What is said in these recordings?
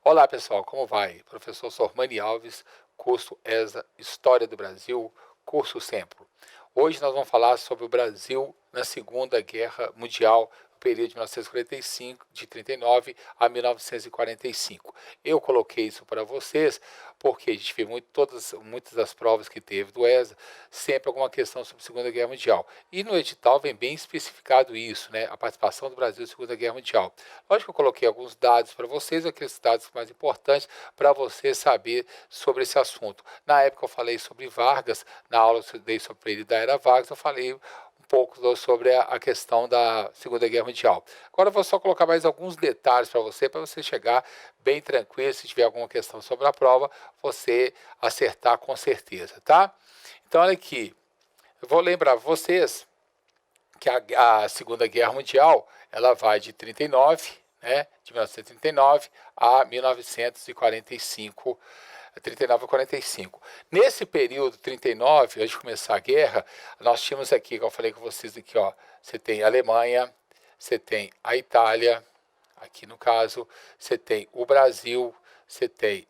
Olá pessoal, como vai? Professor Sormani Alves, curso ESA História do Brasil, curso Sempre. Hoje nós vamos falar sobre o Brasil na Segunda Guerra Mundial, no período de 1945, de 39 a 1945. Eu coloquei isso para vocês porque a gente vê muitas das provas que teve do ESA, sempre alguma questão sobre a Segunda Guerra Mundial. E no edital vem bem especificado isso, né? A participação do Brasil na Segunda Guerra Mundial. Lógico que eu coloquei alguns dados para vocês, aqueles dados mais importantes para você saber sobre esse assunto. Na época eu falei sobre Vargas, na aula que eu dei sobre ele da Era Vargas, eu falei um pouco sobre a questão da Segunda Guerra Mundial. Agora eu vou só colocar mais alguns detalhes para você chegar bem tranquilo. Se tiver alguma questão sobre a prova, você acertar com certeza, tá? Então olha aqui, eu vou lembrar vocês que a Segunda Guerra Mundial ela vai de 39, né, de 1939 a 1945, 39 a 45. Nesse período 39, antes de começar a guerra, nós tínhamos aqui, como eu falei com vocês aqui, ó, você tem a Alemanha, você tem a Itália, aqui no caso, você tem o Brasil, você tem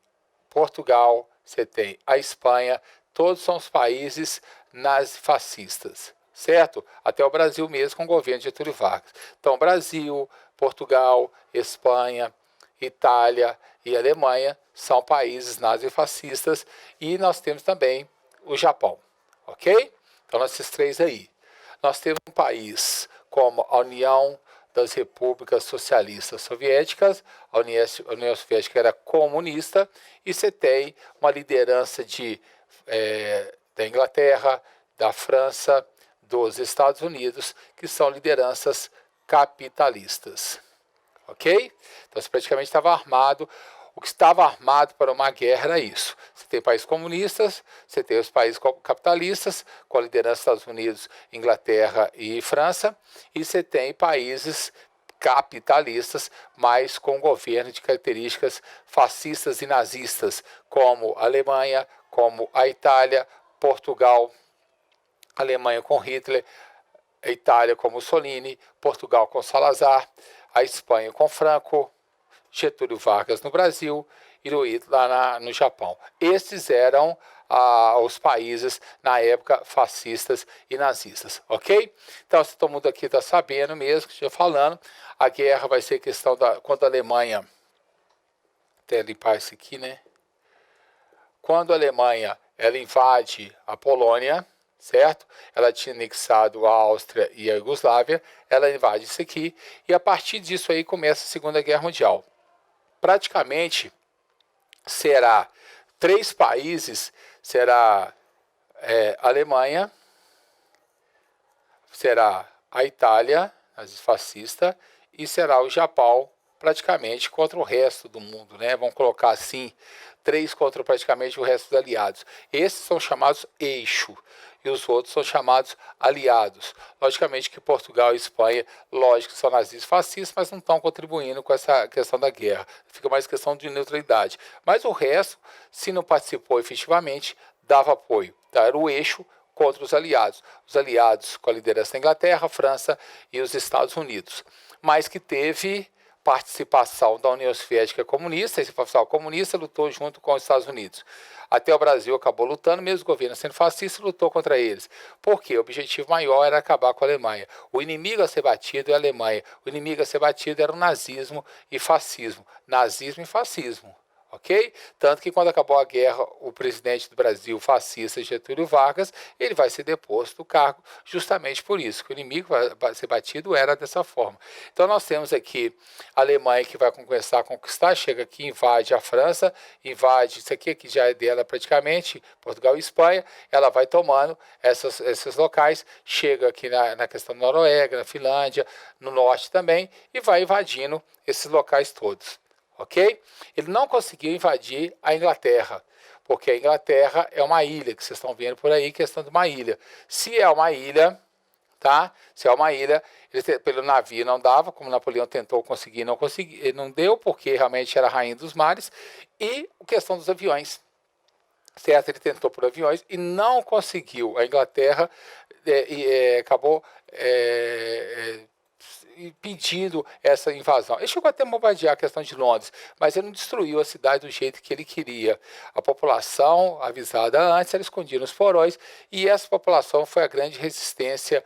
Portugal, você tem a Espanha, todos são os países nazifascistas, certo? Até o Brasil mesmo com o governo de Getúlio Vargas. Então, Brasil, Portugal, Espanha, Itália e Alemanha são países nazifascistas e nós temos também o Japão, ok? Então, esses três aí. Nós temos um país como a União das Repúblicas Socialistas Soviéticas, a União Soviética era comunista, e você tem uma liderança da Inglaterra, da França, dos Estados Unidos, que são lideranças capitalistas. Ok? Então você praticamente estava armado. O que estava armado para uma guerra era isso. Você tem países comunistas, você tem os países capitalistas, com a liderança dos Estados Unidos, Inglaterra e França, e você tem países capitalistas, mas com governo de características fascistas e nazistas, como a Alemanha, como a Itália, Portugal, a Alemanha com Hitler, a Itália com Mussolini, Portugal com Salazar, a Espanha com Franco, Getúlio Vargas no Brasil e lá no Japão. Esses eram os países, na época, fascistas e nazistas, ok? Então, se todo mundo aqui está sabendo mesmo, que estou falando, a guerra vai ser questão quando a Alemanha... Até limpar isso aqui, né? Quando a Alemanha ela invade a Polônia, certo? Ela tinha anexado a Áustria e a Iugoslávia, ela invade isso aqui, e a partir disso aí começa a Segunda Guerra Mundial. Praticamente será três países, será a Alemanha, será a Itália, nazifascista, e será o Japão, praticamente contra o resto do mundo, né? Vamos colocar assim, três contra praticamente o resto dos aliados. Esses são chamados eixo, e os outros são chamados aliados. Logicamente que Portugal e Espanha, lógico que são nazistas e fascistas, mas não estão contribuindo com essa questão da guerra. Fica mais questão de neutralidade. Mas o resto, se não participou efetivamente, dava apoio. Então, era o eixo contra os aliados. Os aliados com a liderança da Inglaterra, França e os Estados Unidos. Mas que teve participação da União Soviética comunista, esse oficial comunista lutou junto com os Estados Unidos. Até o Brasil acabou lutando, mesmo o governo sendo fascista, lutou contra eles. Por quê? O objetivo maior era acabar com a Alemanha. O inimigo a ser batido é a Alemanha. O inimigo a ser batido era o nazismo e fascismo. Nazismo e fascismo. Ok? Tanto que quando acabou a guerra, o presidente do Brasil, fascista Getúlio Vargas, ele vai ser deposto do cargo justamente por isso, que o inimigo vai ser batido era dessa forma. Então nós temos aqui a Alemanha que vai começar a conquistar, chega aqui, invade a França, invade isso aqui que já é dela praticamente, Portugal e Espanha, ela vai tomando esses locais, chega aqui na questão da Noruega, na Finlândia, no norte também, e vai invadindo esses locais todos. Ok? Ele não conseguiu invadir a Inglaterra, porque a Inglaterra é uma ilha, que vocês estão vendo por aí, questão de uma ilha. Se é uma ilha, tá? Se é uma ilha, pelo navio não dava, como Napoleão tentou conseguir, não conseguiu, não deu, porque realmente era a rainha dos mares, e a questão dos aviões. Certo? Ele tentou por aviões e não conseguiu. A Inglaterra acabou pedindo essa invasão. Ele chegou até a bombardear a questão de Londres, mas ele não destruiu a cidade do jeito que ele queria. A população, avisada antes, era escondida nos porões, e essa população foi a grande resistência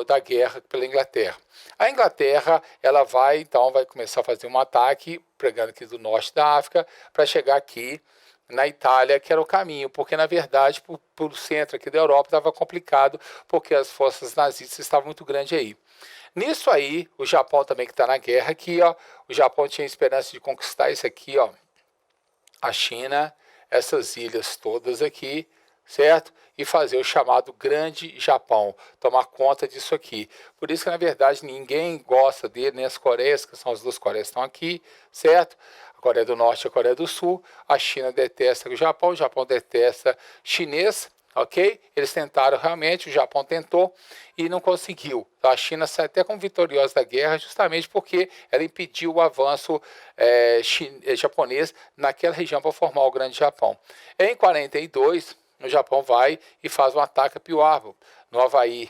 da guerra pela Inglaterra. A Inglaterra, ela vai começar a fazer um ataque, pregando aqui do norte da África, para chegar aqui na Itália, que era o caminho, porque na verdade, por centro aqui da Europa, estava complicado, porque as forças nazistas estavam muito grandes aí. Nisso aí, o Japão também que está na guerra aqui, ó, o Japão tinha esperança de conquistar isso aqui, ó, a China, essas ilhas todas aqui, certo? E fazer o chamado Grande Japão, tomar conta disso aqui. Por isso que, na verdade, ninguém gosta dele, nem as Coreias, que são as duas Coreias que estão aqui, certo? A Coreia do Norte e a Coreia do Sul. A China detesta o Japão detesta chinês, ok? Eles tentaram realmente, o Japão tentou e não conseguiu. A China sai até como vitoriosa da guerra, justamente porque ela impediu o avanço japonês naquela região para formar o Grande Japão. Em 42, o Japão vai e faz um ataque a Pearl Harbor, no Havaí,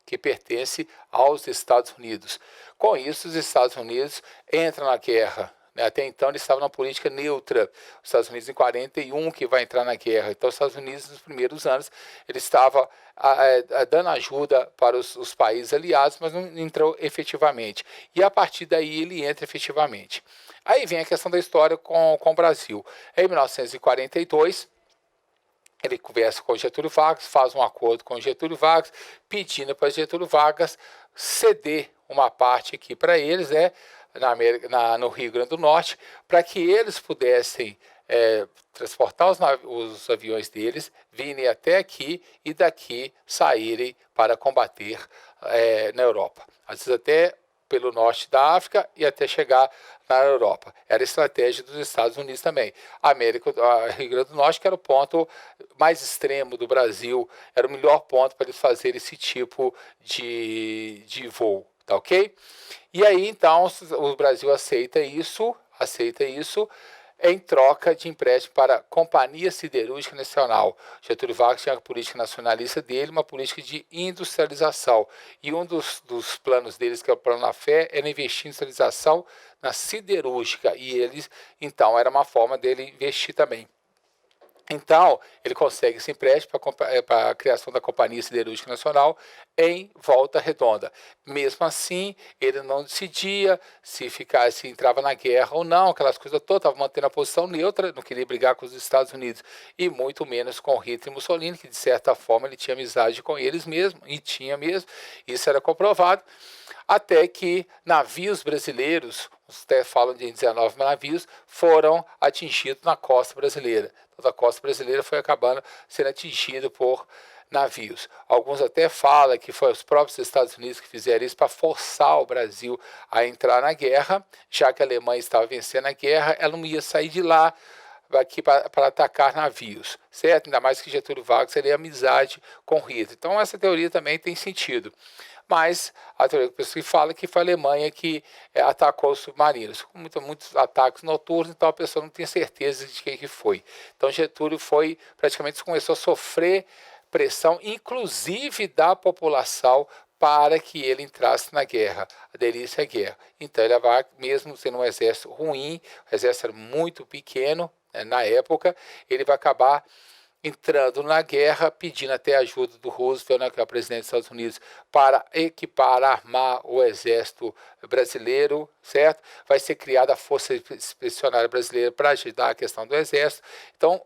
que pertence aos Estados Unidos. Com isso, os Estados Unidos entram na guerra. Até então, eles estavam na política neutra. Os Estados Unidos, em 41, que vai entrar na guerra. Então, os Estados Unidos, nos primeiros anos, ele estava dando ajuda para os países aliados, mas não entrou efetivamente. E, a partir daí, ele entra efetivamente. Aí vem a questão da história com o Brasil. Em 1942... ele conversa com Getúlio Vargas, faz um acordo com Getúlio Vargas, pedindo para Getúlio Vargas ceder uma parte aqui para eles, no Rio Grande do Norte, para que eles pudessem transportar os aviões deles, virem até aqui e daqui saírem para combater na Europa. Às vezes até pelo norte da África e até chegar na Europa. Era a estratégia dos Estados Unidos também. A Rio Grande do Norte, que era o ponto mais extremo do Brasil, era o melhor ponto para eles fazerem esse tipo de voo, tá ok? E aí, então, o Brasil aceita isso, em troca de empréstimo para a Companhia Siderúrgica Nacional. Getúlio Vargas tinha a política nacionalista dele, uma política de industrialização. E um dos planos deles, que é o Plano da Fé, era investir em industrialização na siderúrgica. E eles, então, era uma forma dele investir também. Então, ele consegue esse empréstimo para a criação da Companhia Siderúrgica Nacional em Volta Redonda. Mesmo assim, ele não decidia se entrava na guerra ou não, aquelas coisas todas, estava mantendo a posição neutra, não queria brigar com os Estados Unidos, e muito menos com Hitler e Mussolini, que de certa forma ele tinha amizade com eles mesmo, e tinha mesmo, isso era comprovado, até que navios brasileiros, até falam de 19 navios, foram atingidos na costa brasileira. Toda a costa brasileira foi acabando sendo atingida por navios. Alguns até falam que foi os próprios Estados Unidos que fizeram isso para forçar o Brasil a entrar na guerra, já que a Alemanha estava vencendo a guerra, ela não ia sair de lá aqui para atacar navios, certo? Ainda mais que Getúlio Vargas teria amizade com Hitler. Então essa teoria também tem sentido. Mas a teoria que fala que foi a Alemanha que atacou os submarinos. Com muitos ataques noturnos, então a pessoa não tem certeza de quem que foi. Então Getúlio praticamente começou a sofrer pressão, inclusive da população, para que ele entrasse na guerra, aderisse à guerra. Então ele vai, mesmo sendo um exército ruim, o exército era muito pequeno, na época, ele vai acabar entrando na guerra, pedindo até ajuda do Roosevelt, que é o presidente dos Estados Unidos, para equipar, armar o exército brasileiro, certo? Vai ser criada a Força Expedicionária Brasileira para ajudar a questão do exército. Então,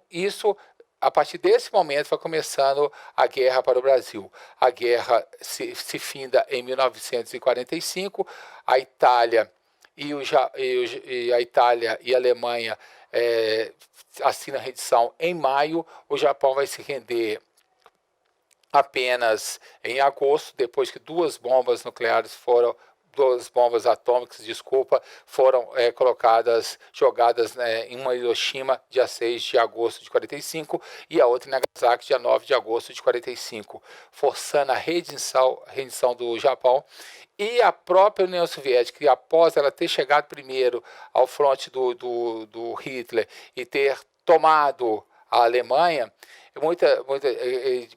a partir desse momento, vai começando a guerra para o Brasil. A guerra se finda em 1945, a Itália a Itália e a Alemanha assina a rendição em maio, o Japão vai se render apenas em agosto, depois que duas bombas atômicas, foram jogadas em uma Hiroshima, dia 6 de agosto de 45, e a outra em Nagasaki, dia 9 de agosto de 45, forçando a rendição do Japão. E a própria União Soviética, após ela ter chegado primeiro ao fronte do Hitler e ter tomado a Alemanha,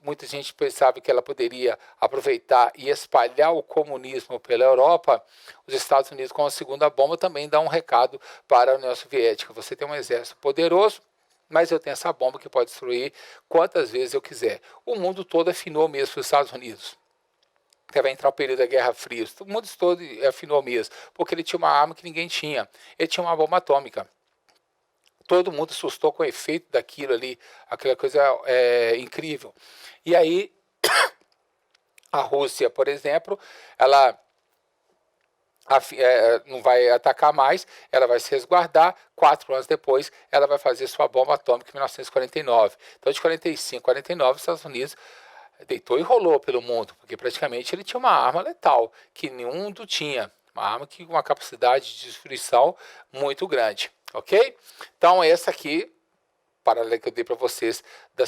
muita gente pensava que ela poderia aproveitar e espalhar o comunismo pela Europa. Os Estados Unidos, com a segunda bomba, também dá um recado para a União Soviética: você tem um exército poderoso, mas eu tenho essa bomba que pode destruir quantas vezes eu quiser. O mundo todo afinou mesmo para os Estados Unidos. Até vai entrar o período da Guerra Fria. O mundo todo afinou mesmo, porque ele tinha uma arma que ninguém tinha. Ele tinha uma bomba atômica. Todo mundo assustou com o efeito daquilo ali, aquela coisa incrível. E aí, a Rússia, por exemplo, ela não vai atacar mais, ela vai se resguardar. 4 anos depois, ela vai fazer sua bomba atômica em 1949. Então, de 45 a 49, os Estados Unidos deitou e rolou pelo mundo, porque praticamente ele tinha uma arma letal, que nenhum mundo tinha. Uma arma com uma capacidade de destruição muito grande, ok? Então, essa aqui, paralela que eu dei para vocês da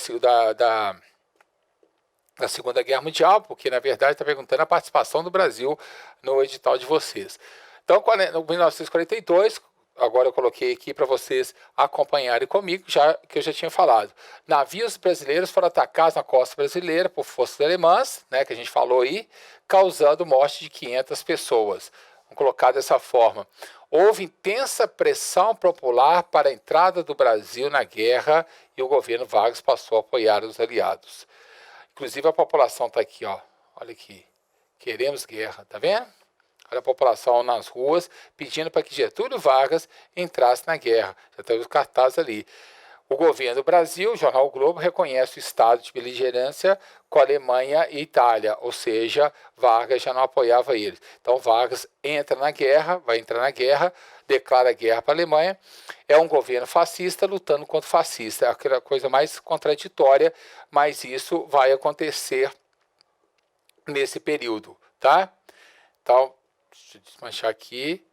Segunda Guerra Mundial, porque na verdade está perguntando a participação do Brasil no edital de vocês. Então, em 1942, agora eu coloquei aqui para vocês acompanharem comigo, já que eu já tinha falado. Navios brasileiros foram atacados na costa brasileira por forças alemãs, né, que a gente falou aí, causando morte de 500 pessoas. Vamos colocar dessa forma. Houve intensa pressão popular para a entrada do Brasil na guerra e o governo Vargas passou a apoiar os aliados. Inclusive a população está aqui, ó. Olha aqui. Queremos guerra, tá vendo? Olha a população nas ruas pedindo para que Getúlio Vargas entrasse na guerra. Já tem os cartazes ali. O governo do Brasil, o jornal o Globo, reconhece o estado de beligerância com a Alemanha e Itália, ou seja, Vargas já não apoiava eles. Então Vargas entra na guerra, vai entrar na guerra, declara guerra para a Alemanha. É um governo fascista lutando contra o fascista, é aquela coisa mais contraditória, mas isso vai acontecer nesse período, tá? Então, deixa eu desmanchar aqui.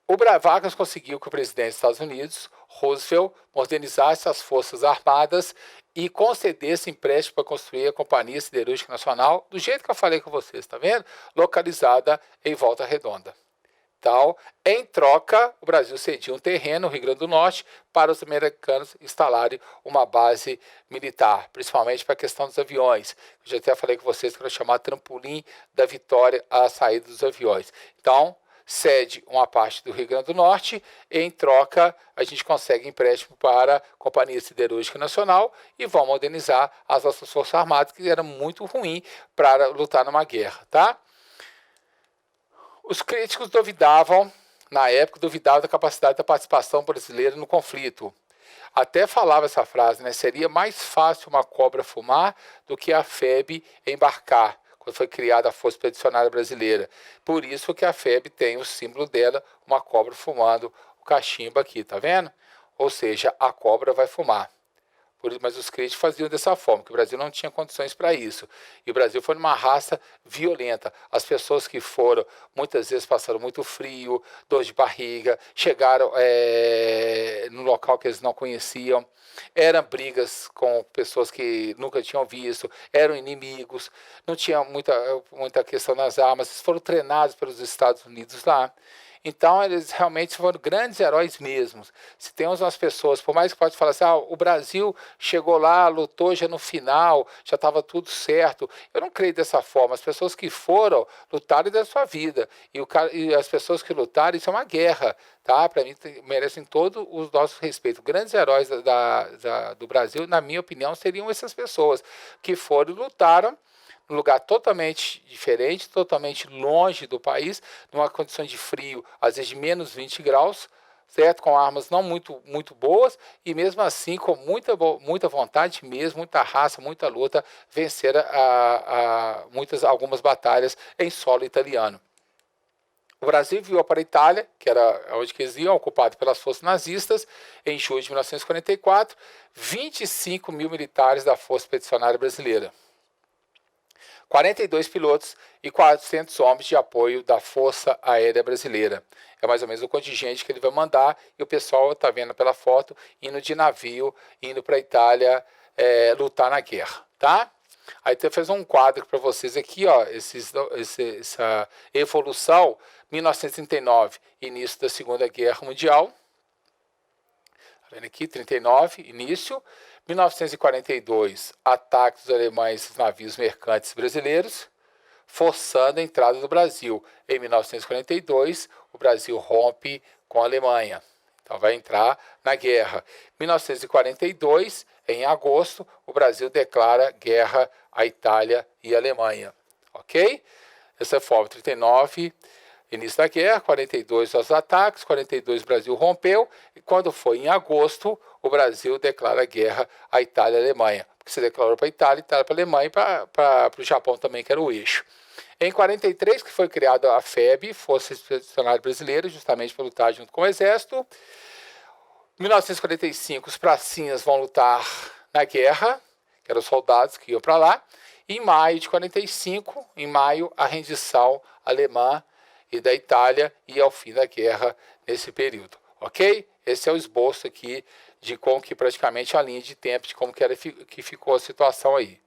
O Vargas conseguiu que o presidente dos Estados Unidos, Roosevelt, modernizasse as forças armadas e concedesse empréstimo para construir a Companhia Siderúrgica Nacional, do jeito que eu falei com vocês, tá vendo? Localizada em Volta Redonda. Então, em troca, o Brasil cedia um terreno no Rio Grande do Norte para os americanos instalarem uma base militar, principalmente para a questão dos aviões. Eu já até falei com vocês que era chamar trampolim da vitória à saída dos aviões. Então, cede uma parte do Rio Grande do Norte, e em troca a gente consegue empréstimo para a Companhia Siderúrgica Nacional e vão modernizar as nossas Forças Armadas, que era muito ruim para lutar numa guerra, tá? Os críticos duvidavam, na época, da capacidade da participação brasileira no conflito. Até falava essa frase, né? Seria mais fácil uma cobra fumar do que a FEB embarcar, quando foi criada a Força Expedicionária Brasileira. Por isso que a FEB tem o símbolo dela, uma cobra fumando o cachimbo aqui, tá vendo? Ou seja, a cobra vai fumar. Mas os críticos faziam dessa forma, que o Brasil não tinha condições para isso. E o Brasil foi numa raça violenta. As pessoas que foram, muitas vezes passaram muito frio, dor de barriga, chegaram no local que eles não conheciam, eram brigas com pessoas que nunca tinham visto, eram inimigos, não tinha muita questão nas armas, eles foram treinados pelos Estados Unidos lá. Então, eles realmente foram grandes heróis mesmo. Se temos umas pessoas, por mais que pode falar assim, o Brasil chegou lá, lutou já no final, já estava tudo certo. Eu não creio dessa forma. As pessoas que foram, lutaram da sua vida. E as pessoas que lutaram, isso é uma guerra. Tá? Para mim, merecem todo o nosso respeito. Grandes heróis do Brasil, na minha opinião, seriam essas pessoas que foram e lutaram num lugar totalmente diferente, totalmente longe do país, numa condição de frio, às vezes de menos 20 graus, certo? Com armas não muito boas, e mesmo assim, com muita vontade mesmo, muita raça, muita luta, vencer algumas batalhas em solo italiano. O Brasil enviou para a Itália, que era onde eles iam, ocupado pelas forças nazistas, em julho de 1944, 25 mil militares da Força Expedicionária Brasileira. 42 pilotos e 400 homens de apoio da Força Aérea Brasileira. É mais ou menos o contingente que ele vai mandar, e o pessoal está vendo pela foto, indo de navio, indo para a Itália lutar na guerra, tá? Aí eu fiz um quadro para vocês aqui, ó, essa evolução 1939, início da Segunda Guerra Mundial. Tá vendo aqui? 39, início. 1942, ataque dos alemães aos navios mercantes brasileiros, forçando a entrada do Brasil. Em 1942, o Brasil rompe com a Alemanha. Então vai entrar na guerra. 1942, em agosto, o Brasil declara guerra à Itália e à Alemanha. Ok? Essa foi 39, início da guerra, 42 os ataques, 42 o Brasil rompeu, e quando foi em agosto, o Brasil declara guerra à Itália e à Alemanha. Porque se declarou para a Itália para a Alemanha e para o Japão também, que era o eixo. Em 43, que foi criada a FEB, Força Expedicionária Brasileira, justamente para lutar junto com o Exército. Em 1945, os pracinhas vão lutar na guerra, que eram os soldados que iam para lá. Em maio de 45, a rendição alemã e da Itália e ao fim da guerra nesse período, ok? Esse é o esboço aqui de como que praticamente a linha de tempo, de como que ficou a situação aí.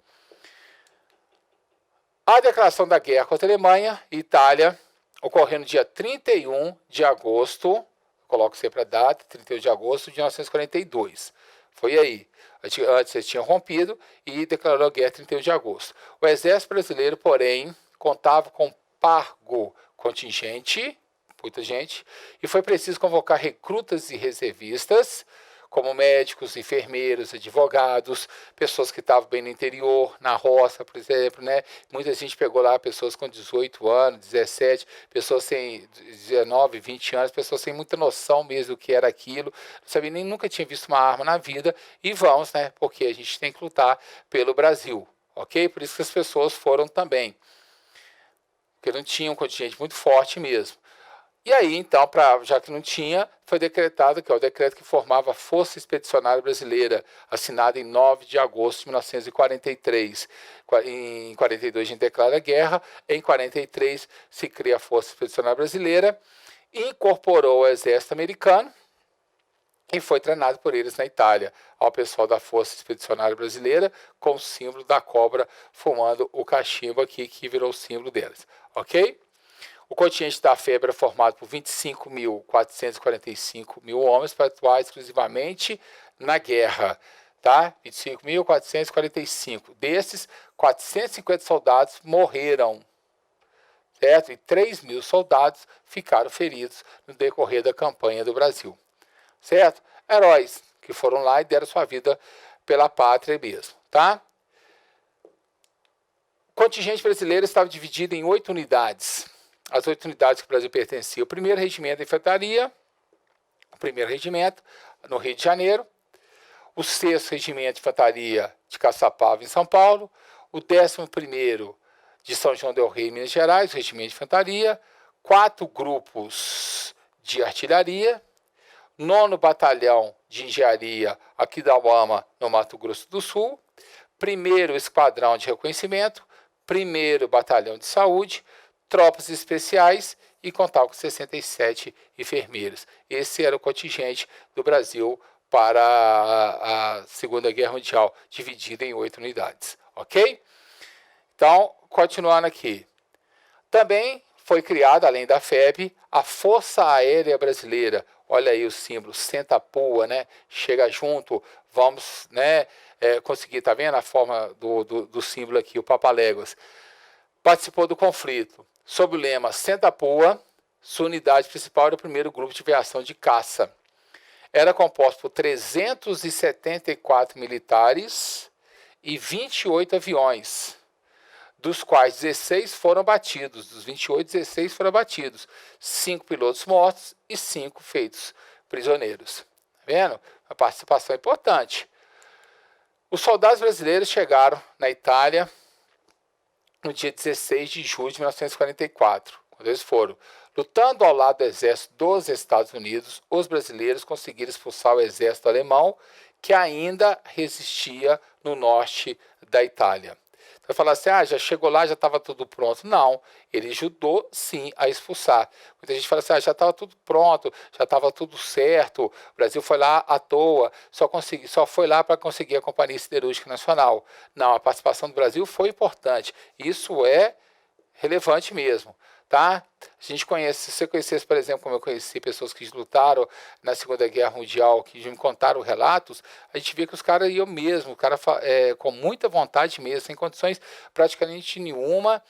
A declaração da guerra contra a Alemanha e Itália ocorreu no dia 31 de agosto, coloco sempre a data, 31 de agosto de 1942. Foi aí. Antes eles tinham rompido e declarou a guerra 31 de agosto. O exército brasileiro, porém, contava com pargo contingente, muita gente, e foi preciso convocar recrutas e reservistas, como médicos, enfermeiros, advogados, pessoas que estavam bem no interior, na roça, por exemplo, né? Muita gente pegou lá pessoas com 18 anos, 17, pessoas sem 19, 20 anos, pessoas sem muita noção mesmo do que era aquilo, não sabia, nem nunca tinha visto uma arma na vida, e vamos, né? Porque a gente tem que lutar pelo Brasil, ok? Por isso que as pessoas foram também, porque não tinha um contingente muito forte mesmo. E aí, então, já que não tinha, foi decretado, que é o decreto que formava a Força Expedicionária Brasileira, assinado em 9 de agosto de 1943. Em 42 a gente declara a guerra, em 43 se cria a Força Expedicionária Brasileira, incorporou o exército americano e foi treinado por eles na Itália, ao pessoal da Força Expedicionária Brasileira, com o símbolo da cobra fumando o cachimbo aqui, que virou o símbolo deles, ok? O contingente da FEB era formado por 25.445 homens para atuar exclusivamente na guerra, tá? 25.445. Desses, 450 soldados morreram, certo? E 3.000 soldados ficaram feridos no decorrer da campanha do Brasil, certo? Heróis que foram lá e deram sua vida pela pátria mesmo, tá? O contingente brasileiro estava dividido em 8 unidades. As 8 unidades que o Brasil pertencia: o 1º Regimento de Infantaria, o 1º Regimento, no Rio de Janeiro, o 6º Regimento de Infantaria de Caçapava, em São Paulo, o 11º de São João del Rei, Minas Gerais, o Regimento de Infantaria, 4 grupos de artilharia, 9º Batalhão de Engenharia, Aquidauana, no Mato Grosso do Sul, 1º Esquadrão de Reconhecimento, 1º Batalhão de Saúde, tropas especiais e contava com 67 enfermeiros. Esse era o contingente do Brasil para a Segunda Guerra Mundial, dividido em 8 unidades, ok? Então, continuando aqui. Também foi criada, além da FEB, a Força Aérea Brasileira. Olha aí o símbolo, senta a pua, né? Chega junto, vamos, né? Conseguir, tá vendo a forma do símbolo aqui, o Papaléguas. Participou do conflito. Sob o lema Senta a Pua, sua unidade principal era o 1º Grupo de Aviação de Caça. Era composto por 374 militares e 28 aviões, dos quais 16 foram abatidos. Dos 28, 16 foram abatidos. 5 pilotos mortos e 5 feitos prisioneiros. Tá vendo? Uma participação importante. Os soldados brasileiros chegaram na Itália no dia 16 de julho de 1944, quando eles foram. Lutando ao lado do exército dos Estados Unidos, os brasileiros conseguiram expulsar o exército alemão, que ainda resistia no norte da Itália. Então, falar assim, já chegou lá, já estava tudo pronto. Não, ele ajudou sim a expulsar. Muita gente fala assim, já estava tudo pronto, já estava tudo certo, o Brasil foi lá à toa, só foi lá para conseguir a Companhia Siderúrgica Nacional. Não, a participação do Brasil foi importante, isso é relevante mesmo. tá? A gente conhece, se você conhecesse, por exemplo, como eu conheci pessoas que lutaram na Segunda Guerra Mundial, que me contaram relatos, a gente via que os caras iam mesmo, o cara com muita vontade mesmo, sem condições praticamente nenhuma,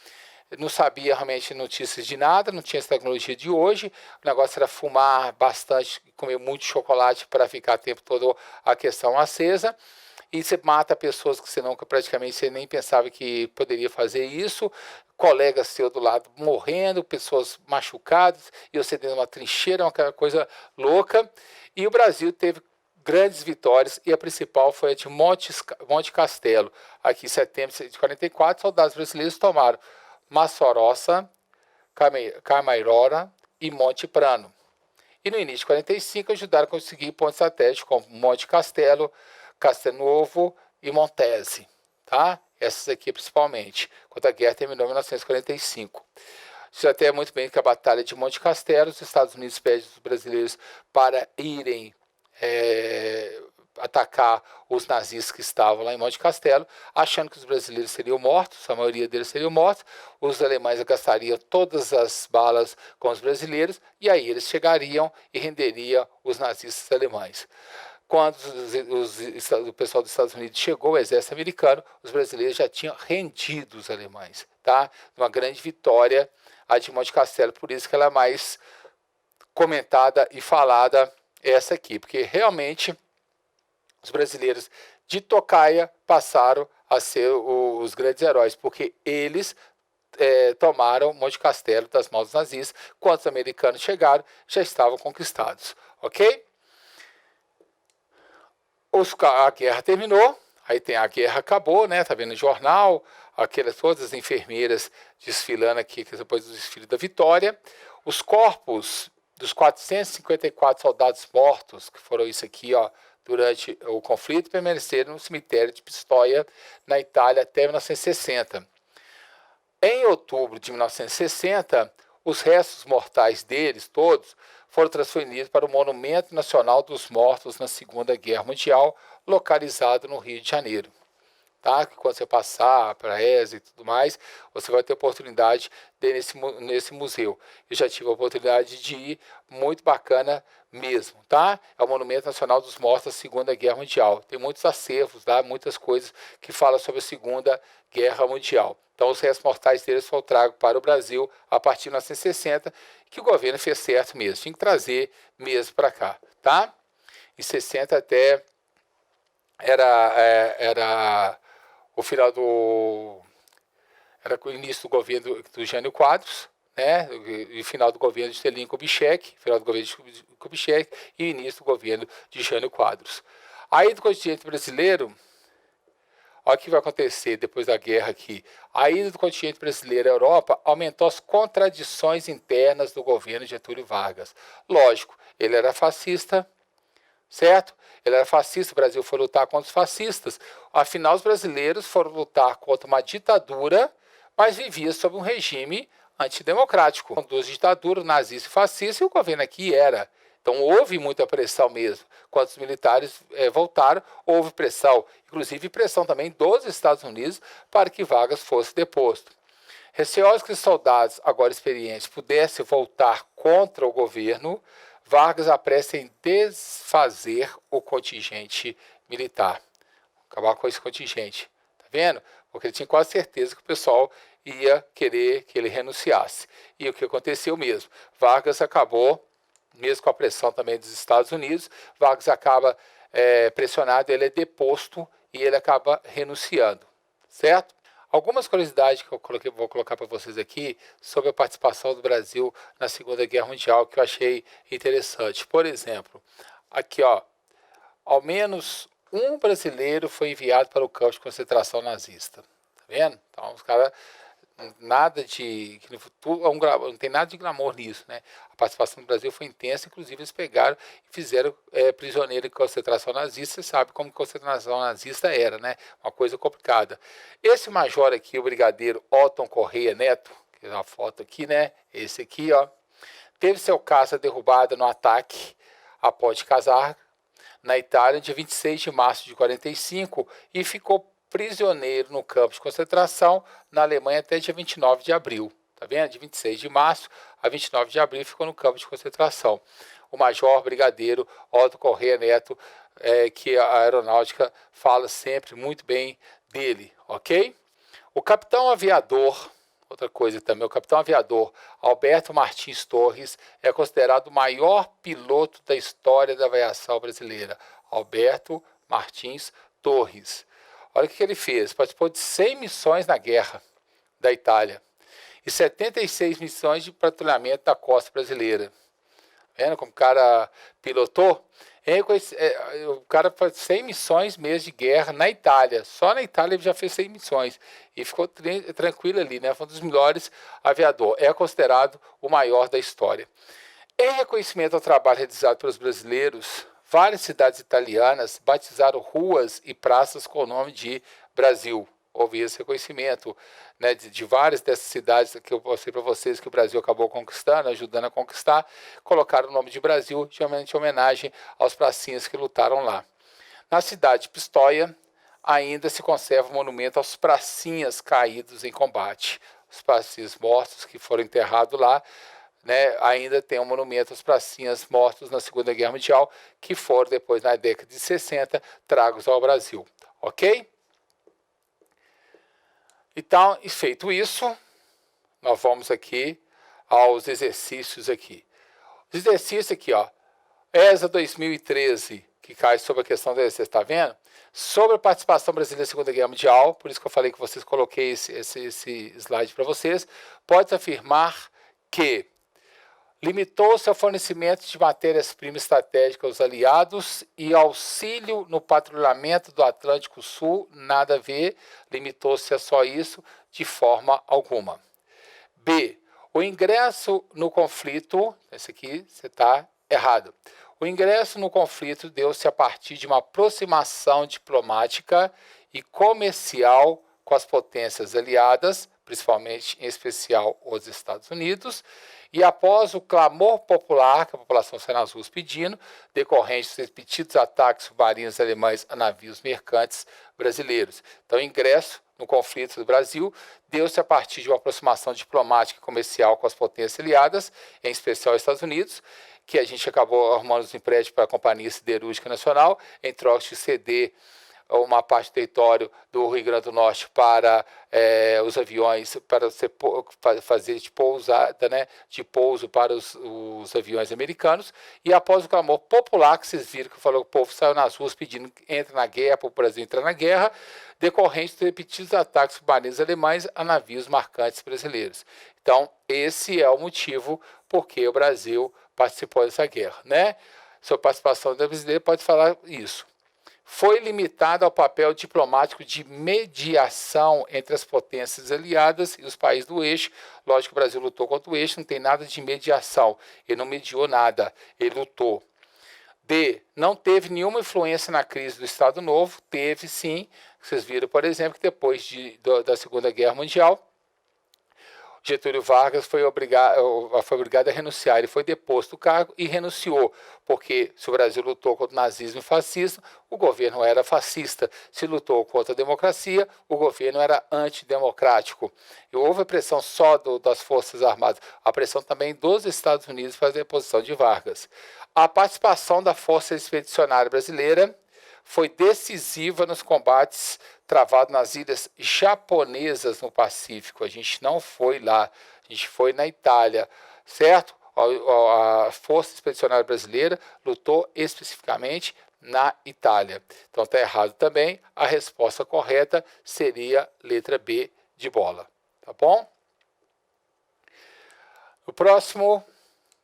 não sabia realmente notícias de nada, não tinha essa tecnologia de hoje, o negócio era fumar bastante, comer muito chocolate para ficar o tempo todo a questão acesa, e você mata pessoas que você nunca, praticamente você nem pensava que poderia fazer isso, colegas seu do lado morrendo, pessoas machucadas, e você dentro de uma trincheira, uma coisa louca. E o Brasil teve grandes vitórias, e a principal foi a de Monte Castelo. Aqui em setembro de 44, soldados brasileiros tomaram Massorosa, Camairora e Monte Prano. E no início de 45 ajudaram a conseguir pontos estratégicos como Monte Castelo, Castelnuovo e Montese, tá? Essas aqui principalmente, quando a guerra terminou em 1945. Isso até é muito bem que a Batalha de Monte Castelo, os Estados Unidos pedem os brasileiros para irem atacar os nazistas que estavam lá em Monte Castelo, achando que os brasileiros seriam mortos, a maioria deles seriam mortos, os alemães gastariam todas as balas com os brasileiros, e aí eles chegariam e renderiam os nazistas alemães. Quando o pessoal dos Estados Unidos chegou, o exército americano, os brasileiros já tinham rendido os alemães, tá? Uma grande vitória a de Monte Castelo, por isso que ela é mais comentada e falada essa aqui, porque realmente os brasileiros de Tocaia passaram a ser os grandes heróis, porque eles tomaram Monte Castelo das mãos dos nazistas. Quando os americanos chegaram, já estavam conquistados, ok? A guerra terminou, aí tem a guerra acabou, né? Tá vendo no jornal, todas as enfermeiras desfilando aqui depois do desfile da vitória. Os corpos dos 454 soldados mortos, que foram isso aqui, ó, durante o conflito, permaneceram no cemitério de Pistoia, na Itália, até 1960. Em outubro de 1960, os restos mortais deles, todos, foram transferidos para o Monumento Nacional dos Mortos na Segunda Guerra Mundial, localizado no Rio de Janeiro. Tá? Que quando você passar para ESA e tudo mais, você vai ter oportunidade de ir nesse museu. Eu já tive a oportunidade de ir, muito bacana mesmo, tá? É o Monumento Nacional dos Mortos da Segunda Guerra Mundial. Tem muitos acervos, tá? Muitas coisas que falam sobre a Segunda Guerra Mundial. Então, os restos mortais deles foram tragos para o Brasil a partir de 1960, que o governo fez certo mesmo. Tinha que trazer mesmo para cá, tá? Em 60 até era o final era o início do governo do Jânio Quadros, né? E final do governo de Juscelino Kubitschek, final do governo de Kubitschek e início do governo de Jânio Quadros. Aí do continente brasileiro, olha o que vai acontecer depois da guerra aqui. A ida do continente brasileiro à Europa aumentou as contradições internas do governo de Getúlio Vargas. Lógico, ele era fascista, certo? Ele era fascista, o Brasil foi lutar contra os fascistas. Afinal, os brasileiros foram lutar contra uma ditadura, mas vivia sob um regime antidemocrático. Duas ditaduras, nazista e fascista, e o governo aqui era. Então houve muita pressão mesmo. Quando os militares voltaram, houve pressão, inclusive pressão também dos Estados Unidos para que Vargas fosse deposto. Receosos que os soldados, agora experientes, pudessem voltar contra o governo, Vargas apressa em desfazer o contingente militar. Acabar com esse contingente. Tá vendo? Porque ele tinha quase certeza que o pessoal ia querer que ele renunciasse. E o que aconteceu mesmo? Vargas acabou, mesmo com a pressão também dos Estados Unidos, Vargas acaba pressionado, ele é deposto e ele acaba renunciando. Certo? Algumas curiosidades que eu vou colocar para vocês aqui sobre a participação do Brasil na Segunda Guerra Mundial que eu achei interessante. Por exemplo, aqui ó, ao menos um brasileiro foi enviado para o campo de concentração nazista. Tá vendo? Então os caras nada de não tem nada de glamour nisso, né? A participação do Brasil foi intensa, inclusive eles pegaram e fizeram prisioneiro de concentração nazista. Você sabe como concentração nazista era, né? Uma coisa complicada. Esse major aqui, o brigadeiro Otton Correia Neto, que é uma foto aqui, né? Esse aqui, ó, teve seu caça derrubado no ataque a Ponte Casar, na Itália, dia 26 de março de 45, e ficou prisioneiro no campo de concentração na Alemanha até dia 29 de abril. tá vendo? De 26 de março a 29 de abril ficou no campo de concentração. O major brigadeiro Otto Corrêa Neto, que a aeronáutica fala sempre muito bem dele, ok? O capitão aviador, outra coisa também, o capitão aviador Alberto Martins Torres é considerado o maior piloto da história da aviação brasileira. Alberto Martins Torres. Olha o que ele fez, participou de 100 missões na guerra da Itália e 76 missões de patrulhamento da costa brasileira. Vendo como o cara pilotou? O cara faz 100 missões mesmo de guerra na Itália. Só na Itália ele já fez 100 missões. E ficou tranquilo ali, né? Foi um dos melhores aviadores. É considerado o maior da história. Em reconhecimento ao trabalho realizado pelos brasileiros, várias cidades italianas batizaram ruas e praças com o nome de Brasil. Houve esse reconhecimento, né, de várias dessas cidades que eu mostrei para vocês que o Brasil acabou conquistando, ajudando a conquistar, colocaram o nome de Brasil de homenagem aos pracinhas que lutaram lá. Na cidade de Pistoia, ainda se conserva o monumento aos pracinhas caídos em combate. Os pracinhas mortos que foram enterrados lá, né, ainda tem um monumento aos pracinhas mortos na Segunda Guerra Mundial, que foram depois, na década de 60, tragos ao Brasil. Ok? Então, feito isso, nós vamos aqui aos exercícios aqui. Os exercícios aqui, ó, ESA 2013, que cai sobre a questão da, você está vendo? Sobre a participação brasileira na Segunda Guerra Mundial, por isso que eu falei que vocês coloquei esse slide para vocês, pode afirmar que limitou-se ao fornecimento de matérias-primas estratégicas aos aliados e auxílio no patrulhamento do Atlântico Sul, nada a ver, limitou-se a só isso, de forma alguma. B. O ingresso no conflito, esse aqui você está errado. O ingresso no conflito deu-se a partir de uma aproximação diplomática e comercial com as potências aliadas, principalmente, em especial, os Estados Unidos, e após o clamor popular, que a população saiu nas ruas pedindo, decorrente dos repetidos ataques submarinos alemães a navios mercantes brasileiros. Então, o ingresso no conflito do Brasil deu-se a partir de uma aproximação diplomática e comercial com as potências aliadas, em especial os Estados Unidos, que a gente acabou arrumando os empréstimos para a Companhia Siderúrgica Nacional, em troca de ceder uma parte do território do Rio Grande do Norte para os aviões, para fazer de pousada, né, de pouso para os aviões americanos. E após o clamor popular, que vocês viram que falou que o povo saiu nas ruas pedindo que entre na guerra, para o Brasil entrar na guerra, decorrente de repetidos ataques submarinos alemães a navios marcantes brasileiros. Então, esse é o motivo por que o Brasil participou dessa guerra, né? Sua participação brasileira pode falar isso. Foi limitado ao papel diplomático de mediação entre as potências aliadas e os países do eixo. Lógico que o Brasil lutou contra o eixo, não tem nada de mediação. Ele não mediou nada, ele lutou. D. Não teve nenhuma influência na crise do Estado Novo. Teve sim. Vocês viram, por exemplo, que depois da Segunda Guerra Mundial, Getúlio Vargas foi obrigado a renunciar. Ele foi deposto do cargo e renunciou, porque se o Brasil lutou contra o nazismo e fascismo, o governo era fascista. Se lutou contra a democracia, o governo era antidemocrático. E houve a pressão só das Forças Armadas, a pressão também dos Estados Unidos para a deposição de Vargas. A participação da Força Expedicionária Brasileira foi decisiva nos combates travados nas ilhas japonesas no Pacífico. A gente não foi lá, a gente foi na Itália, certo? A Força Expedicionária Brasileira lutou especificamente na Itália. Então está errado também, a resposta correta seria letra B de bola, tá bom? O próximo,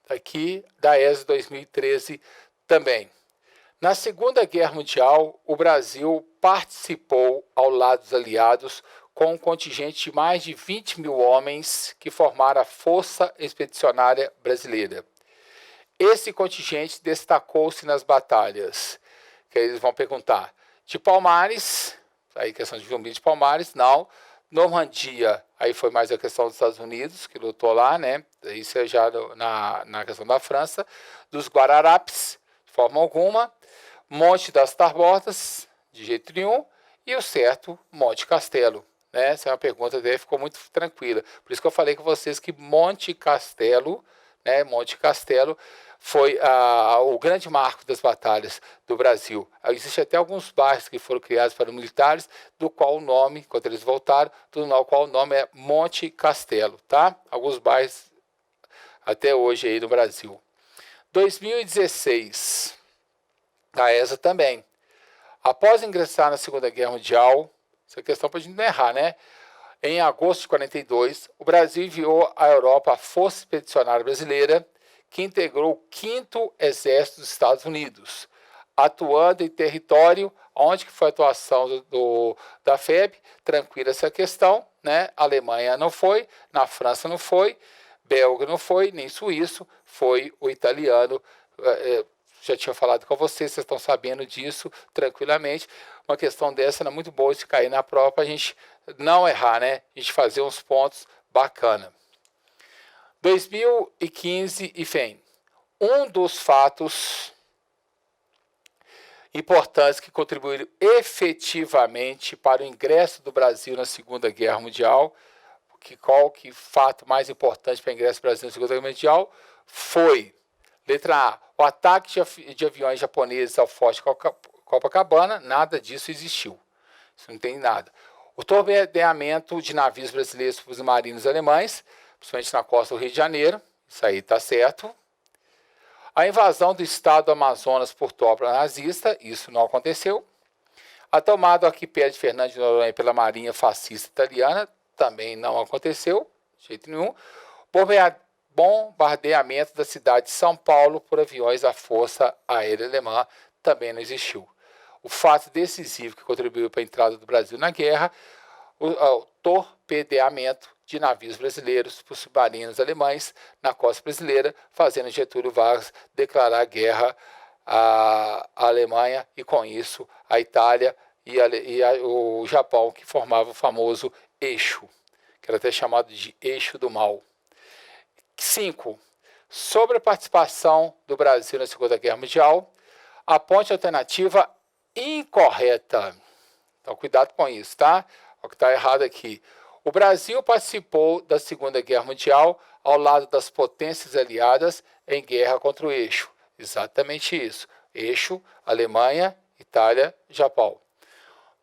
aqui, da ESA 2013 também. Na Segunda Guerra Mundial, o Brasil participou ao lado dos aliados com um contingente de mais de 20 mil homens que formaram a Força Expedicionária Brasileira. Esse contingente destacou-se nas batalhas, que eles vão perguntar, de Palmares, aí questão de Zumbi de Palmares, não, Normandia, aí foi mais a questão dos Estados Unidos, que lutou lá, né, isso é já na questão da França, dos Guararapes, de forma alguma, Monte das Tarbotas, de jeito nenhum, e o certo, Monte Castelo, né? Essa é uma pergunta dele, ficou muito tranquila. Por isso que eu falei com vocês que Monte Castelo, né? Monte Castelo foi o grande marco das batalhas do Brasil. Existem até alguns bairros que foram criados para militares, do qual o nome, quando eles voltaram, do qual o nome é Monte Castelo, tá? Alguns bairros até hoje aí no Brasil. 2016, a ESA também. Após ingressar na Segunda Guerra Mundial, essa questão para a gente não errar, né? Em agosto de 42, o Brasil enviou à Europa a Força Expedicionária Brasileira, que integrou o 5º Exército dos Estados Unidos, atuando em território onde que foi a atuação da FEB, tranquila essa questão, né? A Alemanha não foi, na França não foi, belga não foi, nem suíço, foi o italiano. Já tinha falado com vocês estão sabendo disso tranquilamente. Uma questão dessa não é muito boa de cair na prova para a gente não errar, né? A gente fazer uns pontos bacana. 2015 e FEM. Um dos fatos importantes que contribuíram efetivamente para o ingresso do Brasil na Segunda Guerra Mundial, qual que fato mais importante para o ingresso do Brasil na Segunda Guerra Mundial foi, letra A, o ataque de aviões japoneses ao Forte Copacabana. Nada disso existiu. Isso não tem nada. O torpedeamento de navios brasileiros por marinhos alemães, principalmente na costa do Rio de Janeiro. Isso aí está certo. A invasão do estado do Amazonas por tropa nazista. Isso não aconteceu. A tomada do arquipélago de Fernando de Noronha pela marinha fascista italiana. Também não aconteceu. De jeito nenhum. Bombardeamento da cidade de São Paulo por aviões da Força Aérea Alemã também não existiu. O fato decisivo que contribuiu para a entrada do Brasil na guerra, o torpedeamento de navios brasileiros por submarinos alemães na costa brasileira, fazendo Getúlio Vargas declarar guerra à Alemanha e, com isso, a Itália e o Japão, que formava o famoso eixo, que era até chamado de eixo do mal. 5. Sobre a participação do Brasil na Segunda Guerra Mundial, a ponte alternativa incorreta. Então, cuidado com isso, tá? O que está errado aqui. O Brasil participou da Segunda Guerra Mundial ao lado das potências aliadas em guerra contra o eixo. Exatamente isso. Eixo, Alemanha, Itália, Japão.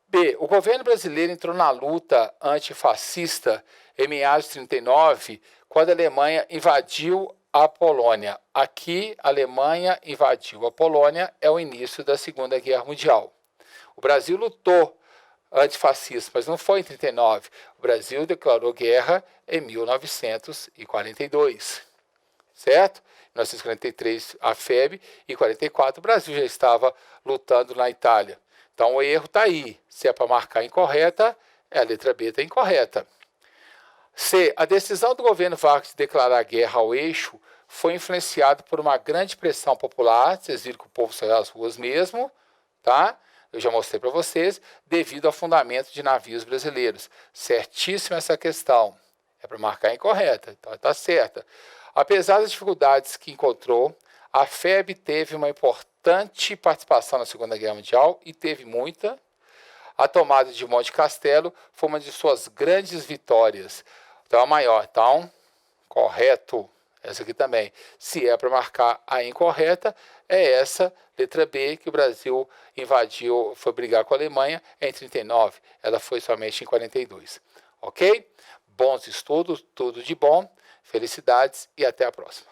B. O governo brasileiro entrou na luta antifascista em meados de 1939, quando a Alemanha invadiu a Polônia. Aqui, a Alemanha invadiu a Polônia, é o início da Segunda Guerra Mundial. O Brasil lutou antifascista, mas não foi em 1939. O Brasil declarou guerra em 1942, certo? Em 1943 a FEB e em 1944 o Brasil já estava lutando na Itália. Então o erro está aí. Se é para marcar incorreta, a letra B está incorreta. C. A decisão do governo Vargas de declarar guerra ao eixo foi influenciada por uma grande pressão popular. Vocês viram que o povo saiu às ruas mesmo, tá? Eu já mostrei para vocês, devido ao afundamento de navios brasileiros. Certíssima essa questão. É para marcar incorreta, então está certa. Apesar das dificuldades que encontrou, a FEB teve uma importante participação na Segunda Guerra Mundial, e teve muita. A tomada de Monte Castelo foi uma de suas grandes vitórias. Então, a maior. Então, correto. Essa aqui também. Se é para marcar a incorreta, é essa, letra B, que o Brasil invadiu, foi brigar com a Alemanha em 1939. Ela foi somente em 42. Ok? Bons estudos, tudo de bom. Felicidades e até a próxima.